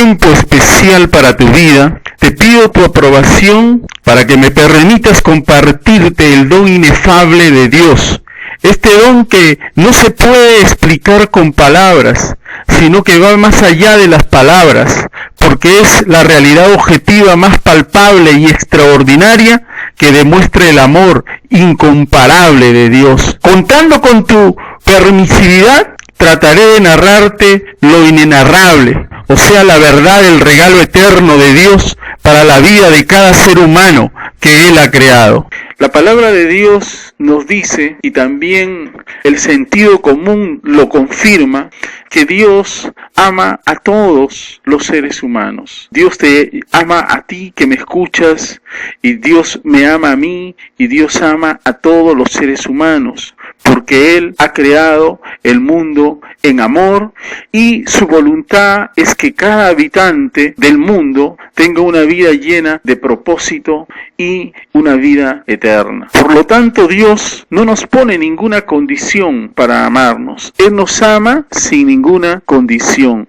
tiempo especial para tu vida, te pido tu aprobación para que me permitas compartirte el don inefable de Dios. Este don que no se puede explicar con palabras, sino que va más allá de las palabras, porque es la realidad objetiva más palpable y extraordinaria que demuestra el amor incomparable de Dios. Contando con tu permisividad, trataré de narrarte lo inenarrable, o sea, la verdad del regalo eterno de Dios para la vida de cada ser humano que Él ha creado. La palabra de Dios nos dice, y también el sentido común lo confirma, que Dios ama a todos los seres humanos. Dios te ama a ti que me escuchas, y Dios me ama a mí, y Dios ama a todos los seres humanos, porque Él ha creado el mundo en amor, y su voluntad es que cada habitante del mundo tenga una vida llena de propósito y una vida eterna. Por lo tanto, Dios no nos pone ninguna condición para amarnos. Él nos ama sin ninguna condición.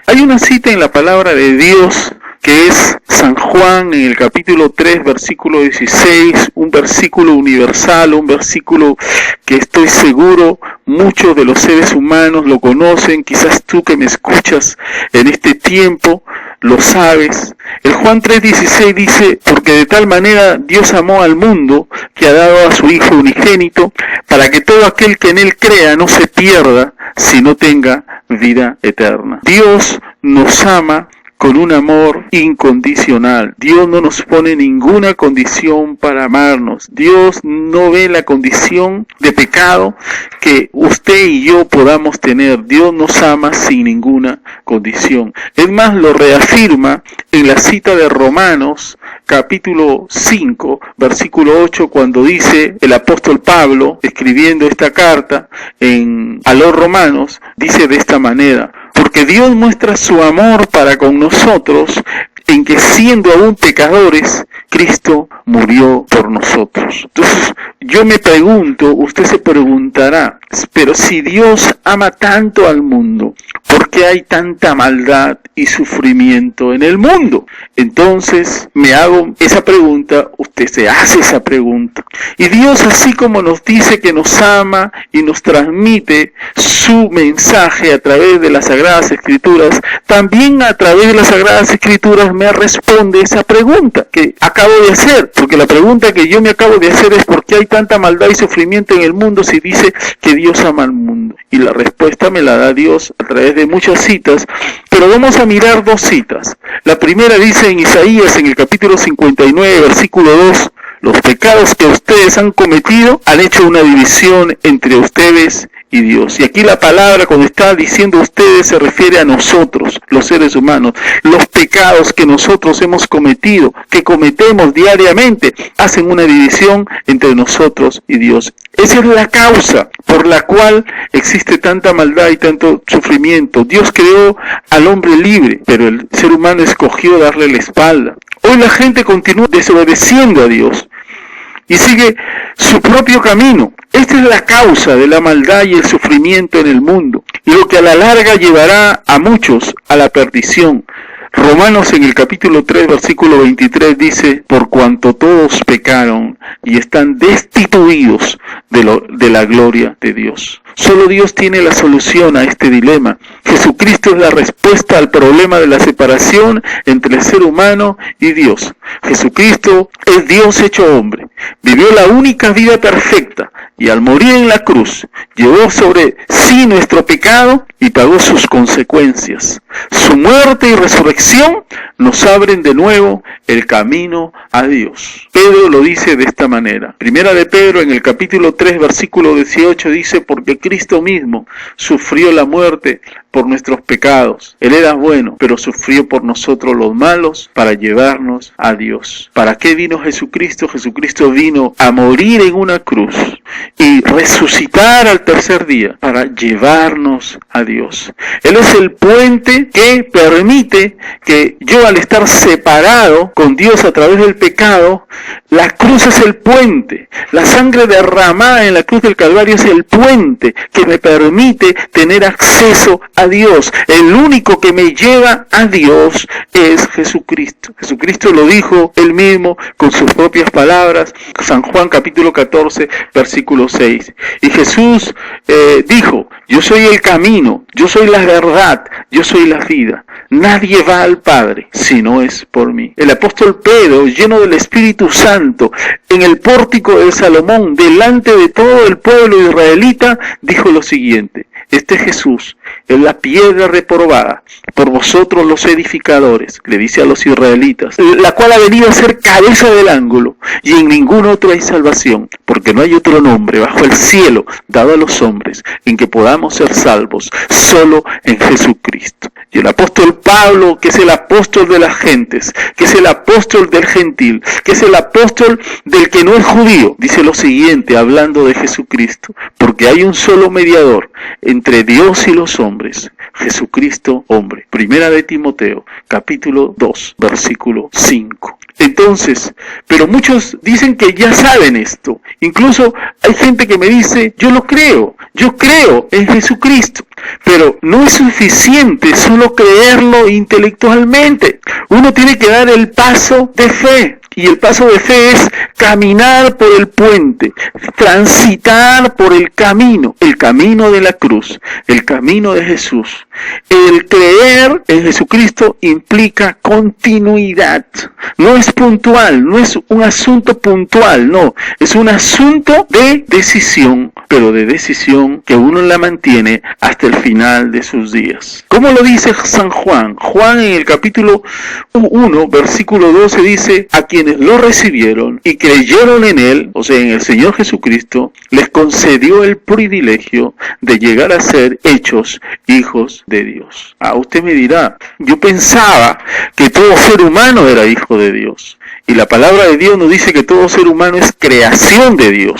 Hay una cita en la palabra de Dios que es San Juan en el capítulo 3, versículo 16, un versículo universal, un versículo que estoy seguro muchos de los seres humanos lo conocen, quizás tú que me escuchas en este tiempo lo sabes. El Juan 3:16 dice, porque de tal manera Dios amó al mundo que ha dado a su Hijo unigénito, para que todo aquel que en Él crea no se pierda, sino tenga vida eterna. Dios nos ama con un amor incondicional. Dios no nos pone ninguna condición para amarnos. Dios no ve la condición de pecado que usted y yo podamos tener. Dios nos ama sin ninguna condición. Es más, lo reafirma en la cita de Romanos, capítulo 5, versículo 8, cuando dice el apóstol Pablo, escribiendo esta carta a los romanos, dice de esta manera: porque Dios muestra su amor para con nosotros, en que siendo aún pecadores, Cristo murió por nosotros. Entonces, yo me pregunto, usted se preguntará, pero si Dios ama tanto al mundo, ¿por qué hay tanta maldad y sufrimiento en el mundo? Entonces, me hago esa pregunta, usted se hace esa pregunta. Y Dios, así como nos dice que nos ama y nos transmite su mensaje a través de las Sagradas Escrituras, también a través de las Sagradas Escrituras me responde esa pregunta que acabo de hacer, porque la pregunta que yo me acabo de hacer es ¿por qué hay tanta maldad y sufrimiento en el mundo si dice que Dios ama al mundo? Y la respuesta me la da Dios a través de muchas citas, pero vamos a mirar dos citas. La primera dice en Isaías, en el capítulo 59, versículo 2, los pecados que ustedes han cometido han hecho una división entre ustedes y Dios. Y aquí la palabra, cuando está diciendo ustedes, se refiere a nosotros, los seres humanos. Los pecados que nosotros hemos cometido, que cometemos diariamente, hacen una división entre nosotros y Dios. Esa es la causa por la cual existe tanta maldad y tanto sufrimiento. Dios creó al hombre libre, pero el ser humano escogió darle la espalda. Hoy la gente continúa desobedeciendo a Dios y sigue su propio camino. Esta es la causa de la maldad y el sufrimiento en el mundo, y lo que a la larga llevará a muchos a la perdición. Romanos en el capítulo 3, versículo 23 dice, por cuanto todos pecaron y están destituidos de la gloria de Dios. Solo Dios tiene la solución a este dilema. Jesucristo es la respuesta al problema de la separación entre el ser humano y Dios. Jesucristo es Dios hecho hombre. Vivió la única vida perfecta y al morir en la cruz llevó sobre sí nuestro pecado y pagó sus consecuencias. Su muerte y resurrección nos abren de nuevo el camino a Dios. Pedro lo dice de esta manera. Primera de Pedro en el capítulo 3 versículo 18 dice, porque Cristo mismo sufrió la muerte por nuestros pecados. Él era bueno, pero sufrió por nosotros los malos para llevarnos a Dios. ¿Para qué vino Jesucristo? Jesucristo vino a morir en una cruz y resucitar al tercer día para llevarnos a Dios. Él es el puente que permite que yo, al estar separado con Dios a través del pecado, la cruz es el puente. La sangre derramada en la cruz del Calvario es el puente que me permite tener acceso a a Dios. El único que me lleva a Dios es Jesucristo. Jesucristo lo dijo él mismo con sus propias palabras, San Juan capítulo 14, versículo 6. Y Jesús dijo, yo soy el camino, yo soy la verdad, yo soy la vida. Nadie va al Padre si no es por mí. El apóstol Pedro, lleno del Espíritu Santo, en el pórtico de Salomón, delante de todo el pueblo israelita, dijo lo siguiente: este Jesús es la piedra reprobada por vosotros los edificadores, le dice a los israelitas, la cual ha venido a ser cabeza del ángulo, y en ningún otro hay salvación, porque no hay otro nombre bajo el cielo dado a los hombres en que podamos ser salvos, solo en Jesucristo. Y el apóstol Pablo, que es el apóstol de las gentes, que es el apóstol del gentil, que es el apóstol del que no es judío, dice lo siguiente hablando de Jesucristo: porque hay un solo mediador entre Dios y los hombres, Jesucristo hombre. Primera de Timoteo, capítulo 2, versículo 5. Entonces, pero muchos dicen que ya saben esto. Incluso hay gente que me dice, yo creo en Jesucristo. Pero no es suficiente solo creerlo intelectualmente. Uno tiene que dar el paso de fe. Y el paso de fe es caminar por el puente, transitar por el camino de la cruz, el camino de Jesús. El creer en Jesucristo implica continuidad. No es puntual, no es un asunto puntual, no. Es un asunto de decisión, pero de decisión que uno la mantiene hasta el final de sus días. ¿Cómo lo dice San Juan? Juan en el capítulo 1, versículo 12 dice, a quienes lo recibieron y creyeron en él, o sea, en el Señor Jesucristo, les concedió el privilegio de llegar a ser hechos hijos de Dios. Usted me dirá, yo pensaba que todo ser humano era hijo de Dios. Y la palabra de Dios nos dice que todo ser humano es creación de Dios.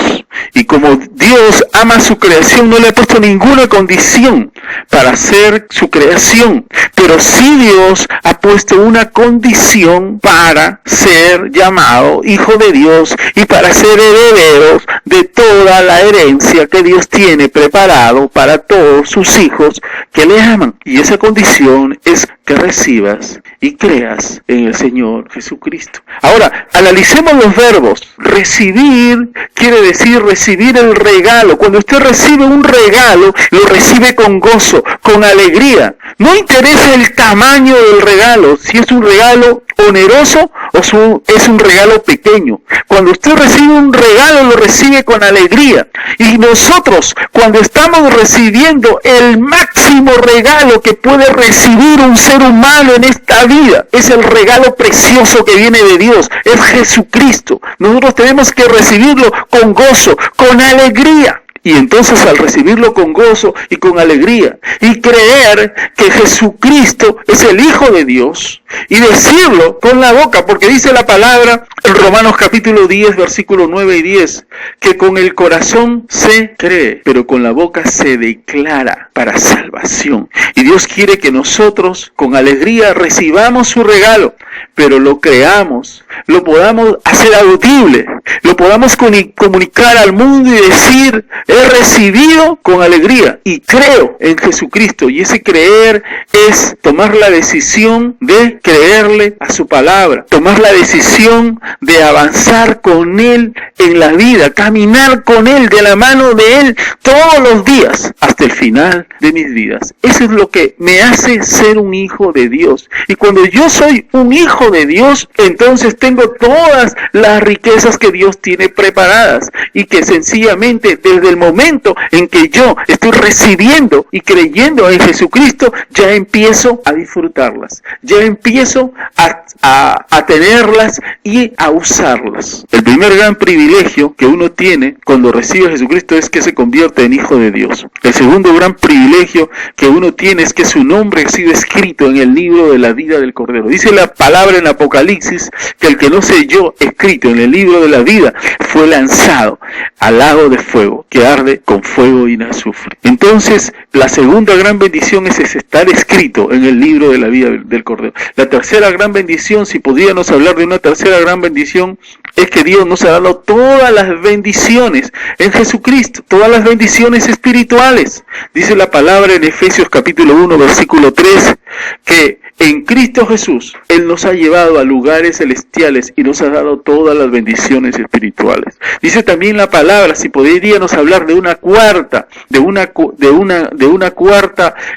Y como Dios ama su creación, no le ha puesto ninguna condición para ser su creación. Pero sí Dios ha puesto una condición para ser llamado hijo de Dios y para ser herederos de toda la herencia que Dios tiene preparado para todos sus hijos que le aman. Y esa condición es que recibas y creas en el Señor Jesucristo. Ahora, analicemos los verbos. Recibir quiere decir recibir el regalo. Cuando usted recibe un regalo, lo recibe con gozo, con alegría. No interesa el tamaño del regalo, si es un regalo oneroso o es un regalo pequeño. Cuando usted recibe un regalo, lo recibe con alegría. Y nosotros, cuando estamos recibiendo el máximo regalo que puede recibir un ser humano en esta vida, es el regalo precioso que viene de Dios, es Jesucristo. Nosotros tenemos que recibirlo con gozo, con alegría. Y entonces al recibirlo con gozo y con alegría y creer que Jesucristo es el Hijo de Dios y decirlo con la boca, porque dice la palabra en Romanos capítulo 10, versículos 9 y 10, que con el corazón se cree, pero con la boca se declara para salvación. Y Dios quiere que nosotros con alegría recibamos su regalo, pero lo creamos, lo podamos hacer audible, lo podamos comunicar al mundo y decir, he recibido con alegría y creo en Jesucristo. Y ese creer es tomar la decisión de creerle a su palabra, tomar la decisión de avanzar con Él en la vida, caminar con Él, de la mano de Él, todos los días, hasta el final de mis vidas. Eso es lo que me hace ser un hijo de Dios. Y cuando yo soy un hijo de Dios, entonces tengo todas las riquezas que Dios tiene preparadas y que sencillamente desde el momento en que yo estoy recibiendo y creyendo en Jesucristo, ya empiezo a disfrutarlas, ya empiezo a tenerlas y a usarlas. El primer gran privilegio que uno tiene cuando recibe a Jesucristo es que se convierte en hijo de Dios. El segundo gran privilegio que uno tiene es que su nombre ha sido escrito en el libro de la vida del Cordero. Dice la palabra en Apocalipsis que el que no selló escrito en el libro de la vida fue lanzado al lago de fuego que arde con fuego y azufre. Entonces, la segunda gran bendición es estar escrito en el libro de la vida del Cordero. La tercera gran bendición bendición, si pudiéramos hablar de una tercera gran bendición, es que Dios nos ha dado todas las bendiciones en Jesucristo, todas las bendiciones espirituales. Dice la palabra en Efesios capítulo 1, versículo 3, que en Cristo Jesús, Él nos ha llevado a lugares celestiales y nos ha dado todas las bendiciones espirituales. Dice también la palabra, si podríamos hablar de una cuarta,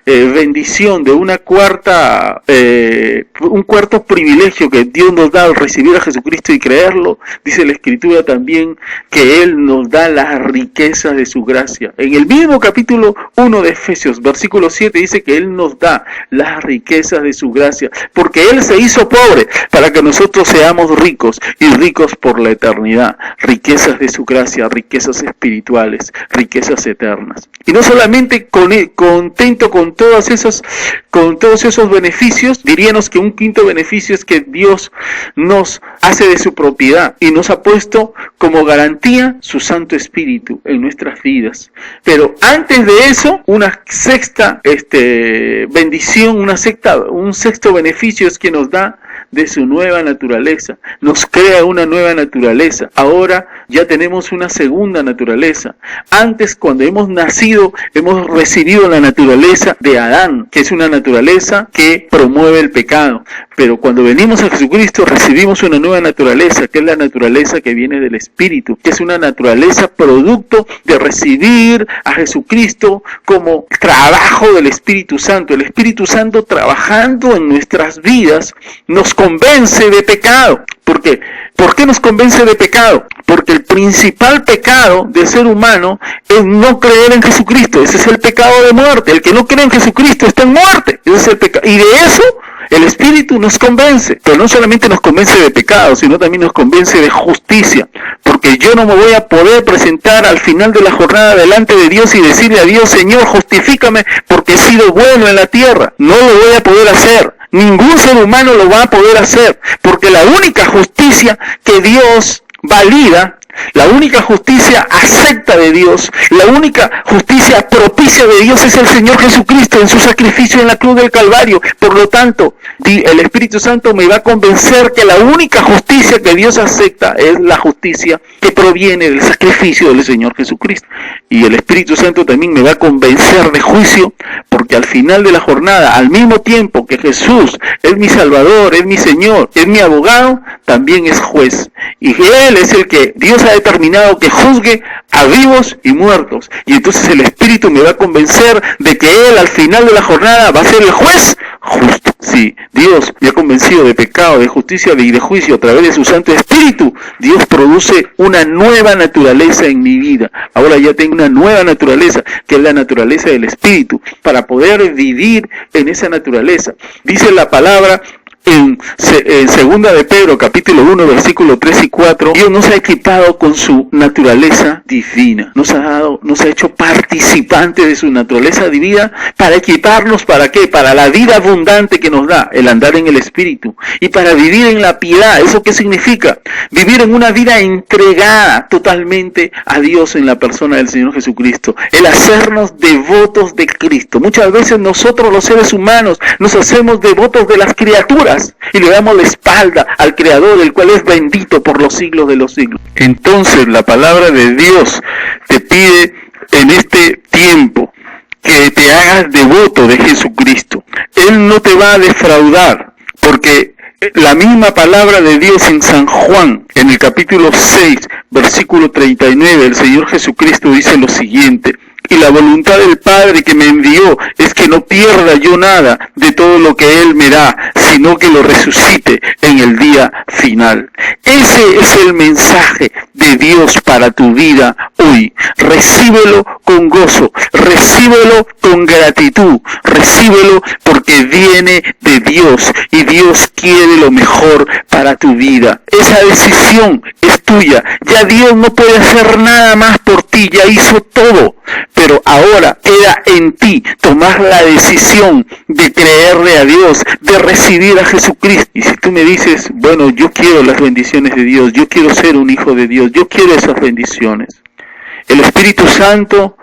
bendición, de una cuarta, un cuarto privilegio que Dios nos da al recibir a Jesucristo y creerlo. Dice la Escritura también que Él nos da las riquezas de su gracia. En el mismo capítulo 1 de Efesios, versículo 7, dice que Él nos da las riquezas de su gracia, porque Él se hizo pobre para que nosotros seamos ricos y ricos por la eternidad. Riquezas de su gracia, riquezas espirituales, riquezas eternas. Y no solamente contento con todos esos beneficios, diríamos que un quinto beneficio es que Dios nos hace de su propiedad y nos ha puesto como garantía su Santo Espíritu en nuestras vidas. Pero antes de eso, una sexta bendición, un sexto beneficio es que nos da de su nueva naturaleza, nos crea una nueva naturaleza. Ahora ya tenemos una segunda naturaleza. Antes, cuando hemos nacido, hemos recibido la naturaleza de Adán, que es una naturaleza que promueve el pecado. Pero cuando venimos a Jesucristo recibimos una nueva naturaleza, que es la naturaleza que viene del Espíritu, que es una naturaleza producto de recibir a Jesucristo como trabajo del Espíritu Santo. El Espíritu Santo trabajando en nuestras vidas nos convence de pecado. ¿Por qué? ¿Por qué nos convence de pecado? Porque el principal pecado del ser humano es no creer en Jesucristo. Ese es el pecado de muerte. El que no cree en Jesucristo está en muerte. Ese es el pecado. Y de eso el Espíritu nos convence, pero no solamente nos convence de pecado, sino también nos convence de justicia, porque yo no me voy a poder presentar al final de la jornada delante de Dios y decirle a Dios: Señor, justifícame porque he sido bueno en la tierra. No lo voy a poder hacer. Ningún ser humano lo va a poder hacer, porque la única justicia que Dios valida, la única justicia acepta de Dios, la única justicia propicia de Dios es el Señor Jesucristo en su sacrificio en la cruz del Calvario. Por lo tanto, el Espíritu Santo me va a convencer que la única justicia que Dios acepta es la justicia que proviene del sacrificio del Señor Jesucristo. Y el Espíritu Santo también me va a convencer de juicio, porque al final de la jornada, al mismo tiempo que Jesús es mi Salvador, es mi Señor, es mi abogado, también es juez. Y Él es el que Dios ha determinado que juzgue a vivos y muertos. Y entonces el Espíritu me va a convencer de que Él al final de la jornada va a ser el juez justo. Sí, Dios me ha convencido de pecado, de justicia y de juicio a través de su Santo Espíritu. Dios produce una nueva naturaleza en mi vida. Ahora ya tengo una nueva naturaleza, que es la naturaleza del Espíritu, para poder vivir en esa naturaleza. Dice la palabra en segunda de Pedro, capítulo 1, versículo 3 y 4, Dios nos ha equipado con su naturaleza divina. Nos ha hecho participantes de su naturaleza divina para equiparnos, ¿para qué? Para la vida abundante que nos da el andar en el Espíritu y para vivir en la piedad. ¿Eso qué significa? Vivir en una vida entregada totalmente a Dios en la persona del Señor Jesucristo. El hacernos devotos de Cristo. Muchas veces nosotros los seres humanos nos hacemos devotos de las criaturas y le damos la espalda al Creador, el cual es bendito por los siglos de los siglos. Entonces la palabra de Dios te pide en este tiempo que te hagas devoto de Jesucristo. Él no te va a defraudar, porque la misma palabra de Dios en San Juan, en el capítulo 6, versículo 39, el Señor Jesucristo dice lo siguiente: y la voluntad del Padre que me envió es que no pierda yo nada de todo lo que Él me da, sino que lo resucite en el día final. Ese es el mensaje de Dios para tu vida hoy. Recíbelo con gozo, recíbelo con gratitud, recíbelo porque viene de Dios y Dios quiere lo mejor para tu vida. Esa decisión es tuya. Ya Dios no puede hacer nada más por ti, ya hizo todo. Pero ahora queda en ti tomar la decisión de creerle a Dios, de recibir a Jesucristo. Y si tú me dices: bueno, yo quiero las bendiciones de Dios, yo quiero ser un hijo de Dios, yo quiero esas bendiciones, el Espíritu Santo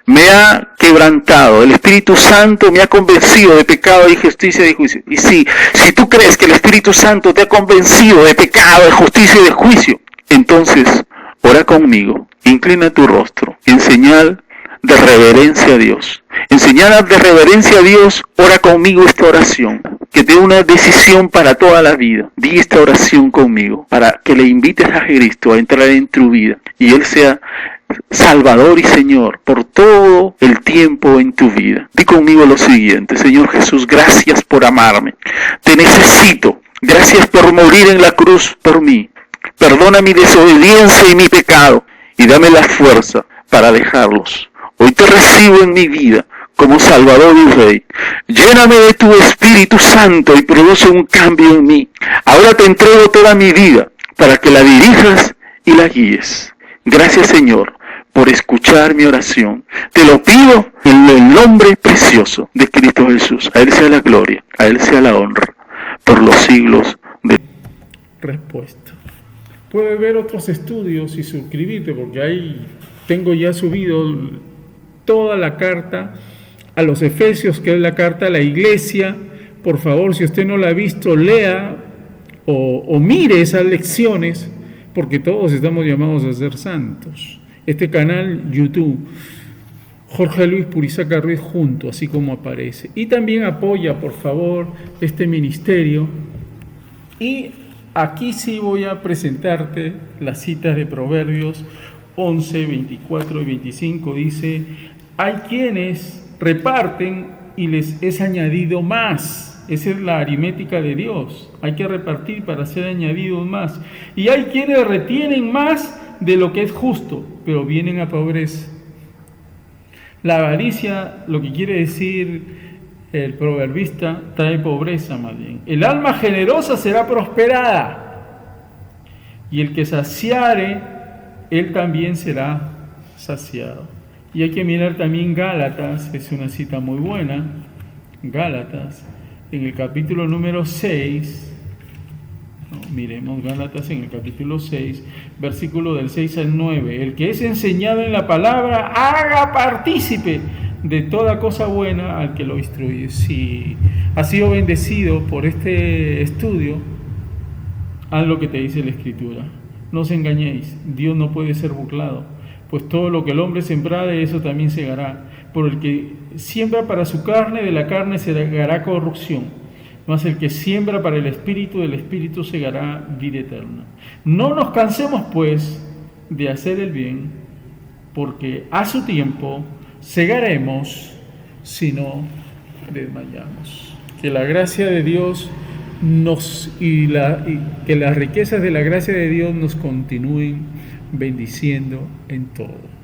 me ha quebrantado. El Espíritu Santo me ha convencido de pecado, de justicia y de juicio. Y sí, si tú crees que el Espíritu Santo te ha convencido de pecado, de justicia y de juicio, entonces ora conmigo, inclina tu rostro, en señal de reverencia a Dios. En señal de reverencia a Dios, ora conmigo esta oración, que te dé una decisión para toda la vida. Di esta oración conmigo, para que le invites a Cristo a entrar en tu vida, y Él sea Salvador y Señor por todo el tiempo en tu vida. Di conmigo lo siguiente: Señor Jesús, gracias por amarme. Te necesito. Gracias por morir en la cruz por mí. Perdona mi desobediencia y mi pecado y dame la fuerza para dejarlos. Hoy te recibo en mi vida como Salvador y Rey. Lléname de tu Espíritu Santo y produce un cambio en mí. Ahora te entrego toda mi vida para que la dirijas y la guíes. Gracias, Señor, por escuchar mi oración. Te lo pido en el nombre precioso de Cristo Jesús. A Él sea la gloria, a Él sea la honra, por los siglos de... Respuesta. Puedes ver otros estudios y suscribirte, porque ahí tengo ya subido toda la carta a los Efesios, que es la carta a la iglesia. Por favor, si usted no la ha visto, lea o mire esas lecciones, porque todos estamos llamados a ser santos. Este canal YouTube, Jorge Luis Purizaca Ruiz junto, así como aparece. Y también apoya, por favor, este ministerio. Y aquí sí voy a presentarte las citas de Proverbios 11, 24 y 25. Dice: hay quienes reparten y les es añadido más. Esa es la aritmética de Dios. Hay que repartir para ser añadidos más. Y hay quienes retienen más de lo que es justo, pero vienen a pobreza. La avaricia, lo que quiere decir el proverbista, trae pobreza más bien. El alma generosa será prosperada, y el que saciare, él también será saciado. Y hay que mirar también Gálatas, es una cita muy buena. Gálatas, en el capítulo número 6, miremos Gálatas en el capítulo 6, versículo del 6 al 9. El que es enseñado en la palabra, haga partícipe de toda cosa buena al que lo instruye. Si has sido bendecido por este estudio, haz lo que te dice la Escritura. No os engañéis, Dios no puede ser burlado, pues todo lo que el hombre sembrare, eso también segará. Por el que siembra para su carne, de la carne segará corrupción, mas el que siembra para el Espíritu, del Espíritu segará vida eterna. No nos cansemos, pues, de hacer el bien, porque a su tiempo segaremos si no desmayamos. Que la gracia de Dios que las riquezas de la gracia de Dios nos continúen bendiciendo en todo.